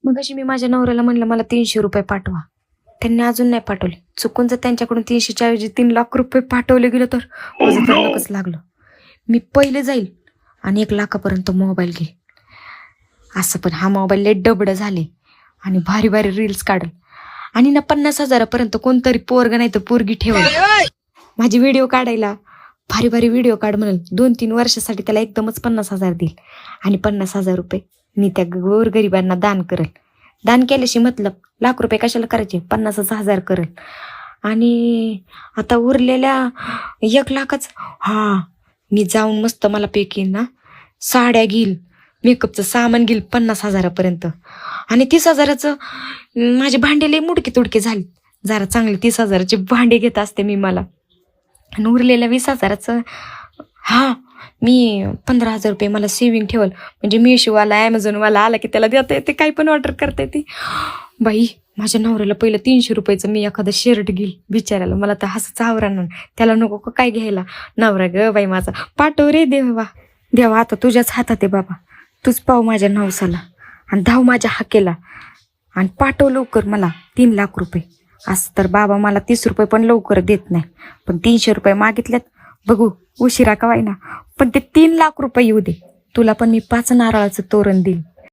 मग अशी मी माझ्या नवऱ्याला म्हणलं मला 300 रुपये पाठवा. त्यांनी अजून नाही पाठवले. चुकून जर त्यांच्याकडून 300च्या ऐवजी 3 लाख रुपये पाठवले गेलं तर माझं तर नकच लागलं. मी पहिले जाईल आणि 1 लाखापर्यंत मोबाईल घेईल. असं पण हा मोबाईल लय डबडं झाले आणि भारी भारी रील्स काढल आणि ना 50,000पर्यंत कोणतरी पोरग नाही तर पोरगी ठेवल. माझी व्हिडिओ काढायला भारी भारी व्हिडिओ काढ म्हणून 2-3 वर्षासाठी त्याला एकदमच 50,000 देईल आणि 50,000 रुपये मी त्या गोरगरिबांना दान करेल. दान केल्याशी मतलब लाख रुपये कशाला करायचे, 50,000 करेल. आणि आता उरलेल्या 1 लाखाच मी जाऊन मस्त मला पैकी ना साड्या घेईल, मेकअपचं सामान घेईल 50,000पर्यंत. आणि 30,000चं माझे भांडे लई मुडके तुडके झाले, जरा चांगले 30,000चे भांडे घेत असते मी मला. आणि उरलेल्या 20,000चं मी 15,000 रुपये मला सेविंग ठेवल, म्हणजे मिशोवाला ॲमेझॉनवाला आला की त्याला देता येते, काही पण ऑर्डर करता येते. बाई माझ्या नवऱ्याला पहिलं 300 रुपयाचं मी एखादं शर्ट घेईल बिचारायला, मला तर हसंच आवरानं. त्याला नको का काय घ्यायला. नवरा ग बाई माझा पाठव रे देवा. देवा आता तुझ्याच हातात आहे बाबा, तूच पाव माझ्या नवसाला आणि धाव माझ्या हाकेला आणि पाठव लवकर मला 3 लाख रुपये. असं तर बाबा मला 30 रुपये पण लवकर देत नाही, पण 300 रुपये मागितल्यात, बघू उशिरा का वाईना पण ते 3 लाख रुपये येऊ दे. तुला पण मी 5 नारळाचं तोरण देईल.